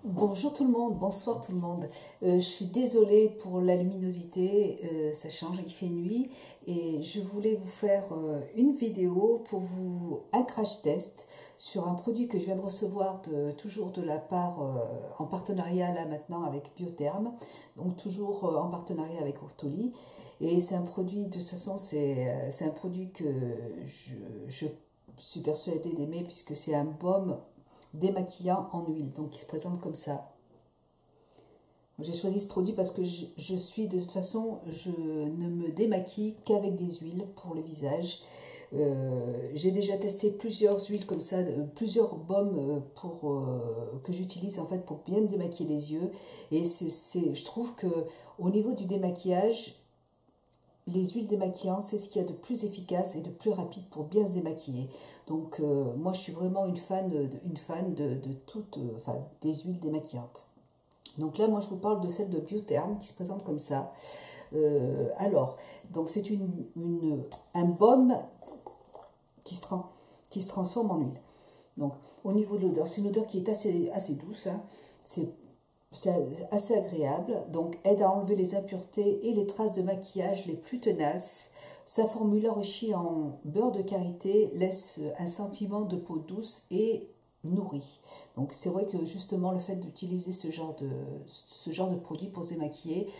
Bonjour tout le monde, bonsoir tout le monde. Je suis désolée pour la luminosité, ça change, il fait nuit et je voulais vous faire une vidéo pour un crash test sur un produit que je viens de recevoir toujours de la part en partenariat là maintenant avec Biotherm, donc toujours en partenariat avec Ortoli. Et c'est un produit, de toute façon c'est un produit que je suis persuadée d'aimer puisque c'est un baume démaquillant en huile, donc il se présente comme ça. J'ai choisi ce produit parce que je suis de toute façon, je ne me démaquille qu'avec des huiles pour le visage. J'ai déjà testé plusieurs huiles comme ça, plusieurs baumes que j'utilise en fait pour bien me démaquiller les yeux. Et je trouve que au niveau du démaquillage, les huiles démaquillantes, c'est ce qu'il y a de plus efficace et de plus rapide pour bien se démaquiller. Donc moi je suis vraiment une fan de toutes, enfin des huiles démaquillantes. Donc là moi je vous parle de celle de Biotherm qui se présente comme ça. Donc c'est un baume qui se transforme en huile. Donc au niveau de l'odeur, c'est une odeur qui est assez douce, hein. C'est assez agréable, donc aide à enlever les impuretés et les traces de maquillage les plus tenaces. Sa formule enrichie en beurre de karité laisse un sentiment de peau douce et nourrie. Donc c'est vrai que justement le fait d'utiliser ce genre de produit pour se démaquiller,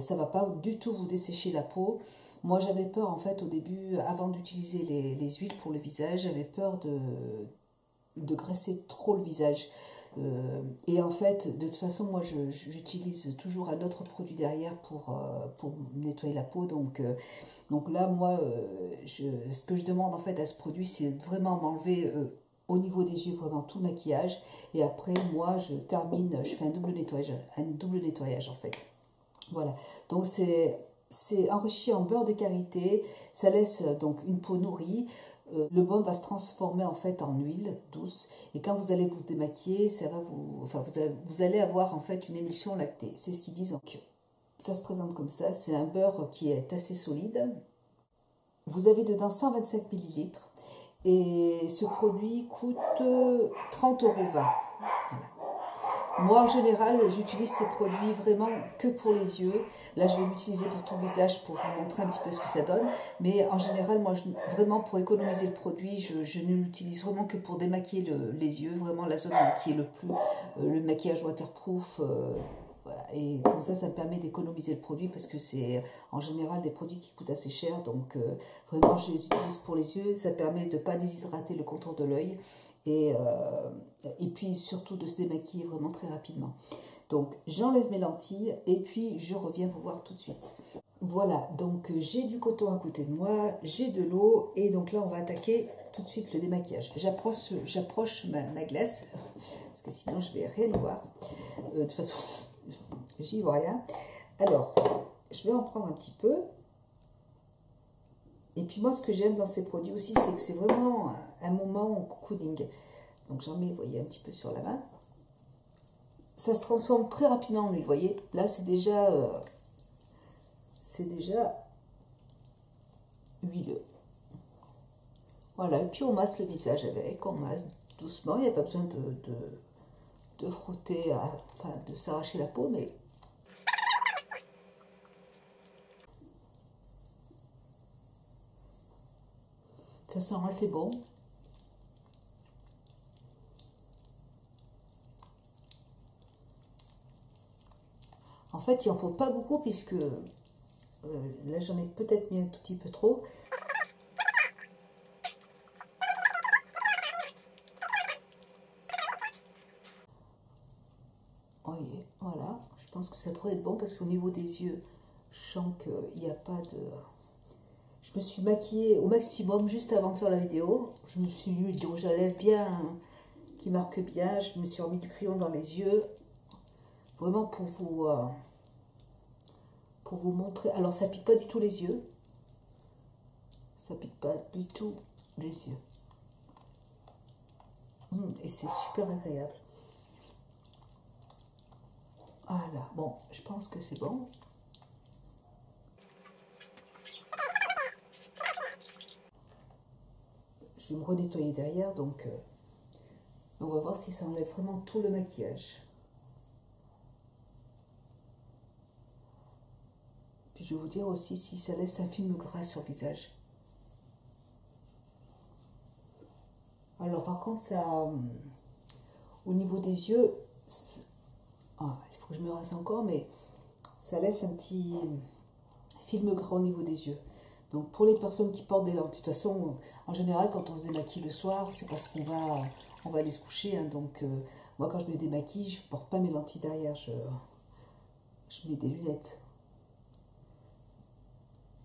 ça ne va pas du tout vous dessécher la peau. Moi j'avais peur en fait au début, avant d'utiliser les huiles pour le visage, j'avais peur de graisser trop le visage. Et en fait, de toute façon, moi, j'utilise toujours un autre produit derrière pour nettoyer la peau. Donc là, moi, ce que je demande en fait à ce produit, c'est vraiment m'enlever au niveau des yeux vraiment tout le maquillage. Et après, moi, je fais un double nettoyage en fait. Voilà. Donc c'est enrichi en beurre de karité. Ça laisse donc une peau nourrie. Le baume va se transformer en fait en huile douce et quand vous allez vous démaquiller, vous allez avoir en fait une émulsion lactée. C'est ce qu'ils disent. Donc, ça se présente comme ça. C'est un beurre qui est assez solide. Vous avez dedans 125 millilitres et ce produit coûte 30,20 €. Voilà. Moi, en général, j'utilise ces produits vraiment que pour les yeux. Là, je vais l'utiliser pour tout le visage pour vous montrer un petit peu ce que ça donne. Mais en général, moi, vraiment, pour économiser le produit, je ne l'utilise vraiment que pour démaquiller les yeux. Vraiment, la zone qui est le maquillage waterproof. Voilà. Et comme ça me permet d'économiser le produit parce que c'est en général des produits qui coûtent assez cher. Donc, vraiment, je les utilise pour les yeux. Ça permet de ne pas déshydrater le contour de l'œil. Et puis surtout de se démaquiller vraiment très rapidement. Donc j'enlève mes lentilles et puis je reviens vous voir tout de suite. Voilà, donc j'ai du coton à côté de moi, j'ai de l'eau et donc là on va attaquer tout de suite le démaquillage. J'approche ma glace parce que sinon je vais rien y voir. De toute façon, j'y vois rien. Alors, je vais en prendre un petit peu. Et puis moi, ce que j'aime dans ces produits aussi, c'est que c'est vraiment un moment en cocooning. Donc j'en mets, vous voyez, un petit peu sur la main. Ça se transforme très rapidement en huile, vous voyez. Là, c'est déjà huileux. Voilà, et puis on masse le visage avec, on masse doucement. Il n'y a pas besoin de frotter, enfin de s'arracher la peau, mais... Ça sent assez bon. En fait, il n'en faut pas beaucoup puisque là, j'en ai peut-être mis un tout petit peu trop. Oui, voilà, je pense que ça devrait être bon parce qu'au niveau des yeux, je sens qu'il n'y a pas de... Je me suis maquillée au maximum juste avant de faire la vidéo. Je me suis mis du rouge à lèvres bien, qui marque bien. Je me suis remis du crayon dans les yeux. Vraiment pour vous montrer. Alors ça pique pas du tout les yeux. Ça pique pas du tout les yeux. Et c'est super agréable. Voilà, bon, je pense que c'est bon. Je vais me renettoyer derrière, donc on va voir si ça enlève vraiment tout le maquillage. je vais vous dire aussi si ça laisse un film gras sur le visage. Alors par contre, ça, au niveau des yeux, il faut que je me rase encore, mais ça laisse un petit film gras au niveau des yeux. Donc pour les personnes qui portent des lentilles, de toute façon, en général, quand on se démaquille le soir, c'est parce on va aller se coucher. Hein, donc moi, quand je me démaquille, je ne porte pas mes lentilles derrière, je mets des lunettes.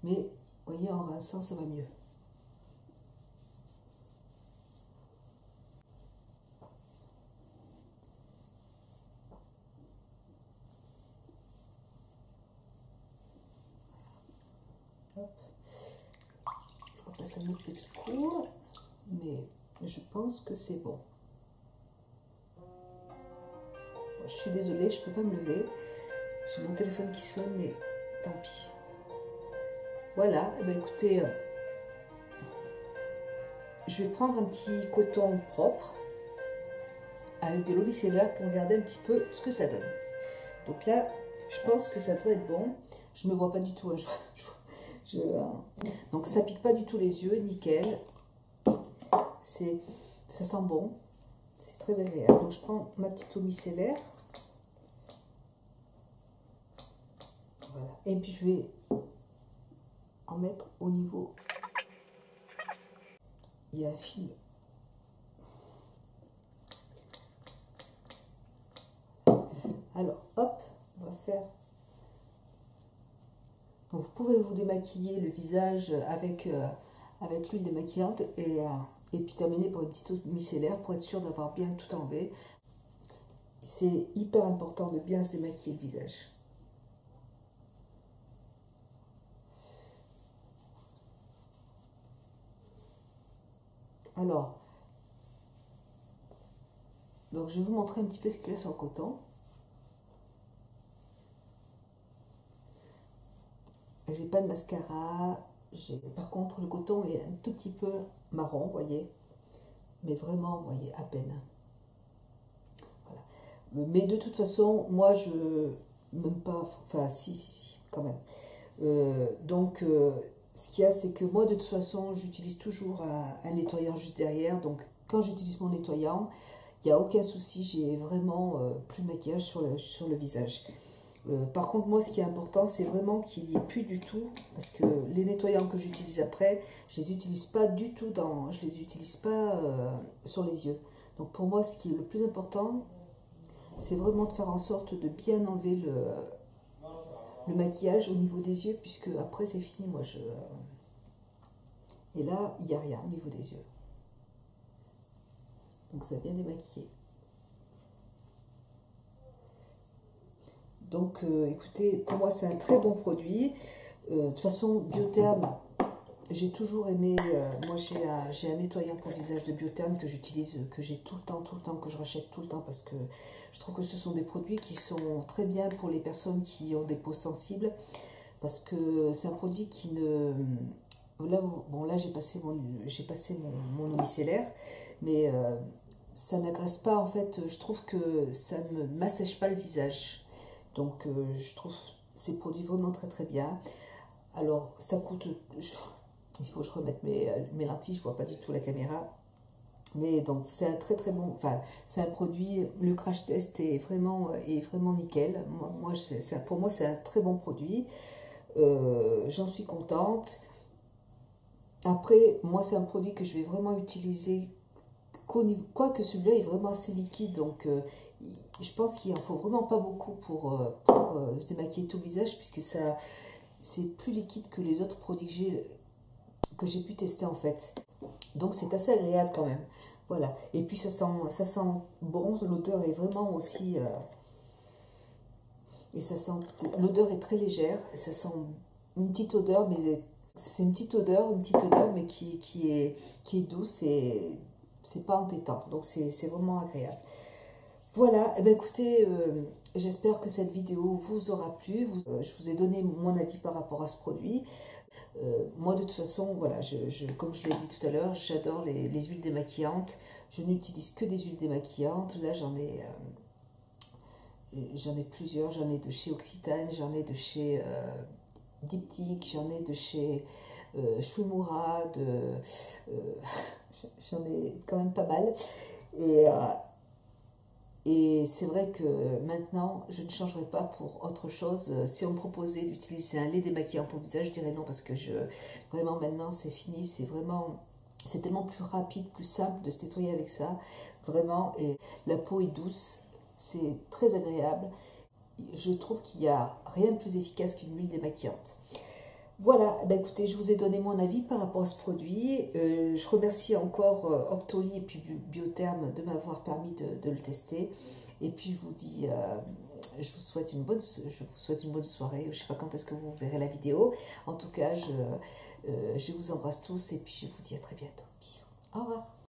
Mais, vous voyez, en rinçant, ça va mieux. Hop. On va passer un autre petit coup, mais je pense que c'est bon. Je suis désolée, je ne peux pas me lever. J'ai mon téléphone qui sonne, mais tant pis. Voilà, eh bien, écoutez, je vais prendre un petit coton propre avec de l'eau micellaire pour regarder un petit peu ce que ça donne. Donc là, je pense que ça devrait être bon. Je ne me vois pas du tout. Hein, donc ça pique pas du tout les yeux, nickel. Ça sent bon. C'est très agréable. Donc je prends ma petite eau micellaire. Voilà. Et puis je vais en mettre au niveau. Il y a un fil. Alors, hop, on va faire. Donc, vous pouvez vous démaquiller le visage avec l'huile démaquillante et puis terminer par une petite eau micellaire pour être sûr d'avoir bien tout enlevé. C'est hyper important de bien se démaquiller le visage. Alors, donc je vais vous montrer un petit peu ce qu'il y a sur le coton. J'ai pas de mascara. Par contre, le coton est un tout petit peu marron, vous voyez. Mais vraiment, vous voyez, à peine. Voilà. Mais de toute façon, moi, je n'aime pas... Enfin, si, quand même. Ce qu'il y a, c'est que moi, de toute façon, j'utilise toujours un nettoyant juste derrière. Donc, quand j'utilise mon nettoyant, il n'y a aucun souci. J'ai vraiment plus de maquillage sur le visage. Par contre, moi, ce qui est important, c'est vraiment qu'il n'y ait plus du tout, parce que les nettoyants que j'utilise après, je les utilise pas du tout je les utilise pas sur les yeux. Donc pour moi, ce qui est le plus important, c'est vraiment de faire en sorte de bien enlever le maquillage au niveau des yeux, puisque après c'est fini, et là, il n'y a rien au niveau des yeux. Donc ça a bien démaquillé. Donc, écoutez, pour moi, c'est un très bon produit. De toute façon, Biotherm, j'ai toujours aimé. Moi, j'ai un nettoyant pour visage de Biotherm que j'utilise, que j'ai tout le temps, que je rachète tout le temps parce que je trouve que ce sont des produits qui sont très bien pour les personnes qui ont des peaux sensibles. Parce que c'est un produit qui ne. Là, j'ai passé mon eau micellaire, mais ça n'agresse pas. En fait, je trouve que ça ne m'assèche pas le visage. Donc je trouve ces produits vraiment très très bien. Alors ça coûte, il faut que je remette mes lentilles, je vois pas du tout la caméra. Mais donc c'est un très très bon, enfin c'est un produit, le crash test est vraiment nickel. Pour moi c'est un très bon produit. J'en suis contente. Après moi c'est un produit que je vais vraiment utiliser. Quoique celui-là est vraiment assez liquide, donc je pense qu'il en faut vraiment pas beaucoup pour se démaquiller tout le visage, puisque c'est plus liquide que les autres produits que j'ai pu tester en fait. Donc c'est assez agréable quand même. Voilà. Et puis ça sent bon, l'odeur est vraiment aussi... l'odeur est très légère, ça sent une petite odeur, mais c'est une petite odeur, mais qui est douce et c'est pas entêtant, donc c'est vraiment agréable. Voilà, eh bien, écoutez, j'espère que cette vidéo vous aura plu. Je vous ai donné mon avis par rapport à ce produit. Moi, de toute façon, voilà, comme je l'ai dit tout à l'heure, j'adore les huiles démaquillantes. Je n'utilise que des huiles démaquillantes. Là, j'en ai plusieurs. J'en ai de chez Occitane, j'en ai de chez diptyque, j'en ai de chez Shuimura, j'en ai quand même pas mal. Et, et c'est vrai que maintenant, je ne changerai pas pour autre chose. Si on me proposait d'utiliser un lait démaquillant pour le visage, je dirais non parce que vraiment maintenant c'est fini. C'est tellement plus rapide, plus simple de se nettoyer avec ça. Vraiment, et la peau est douce, c'est très agréable. Je trouve qu'il n'y a rien de plus efficace qu'une huile démaquillante. Voilà, ben écoutez, je vous ai donné mon avis par rapport à ce produit. Je remercie encore Octoly et puis Biotherm de m'avoir permis de le tester. Et puis je vous dis, je vous souhaite une bonne soirée. Je ne sais pas quand est-ce que vous verrez la vidéo. En tout cas, je vous embrasse tous et puis je vous dis à très bientôt. Bisous. Au revoir.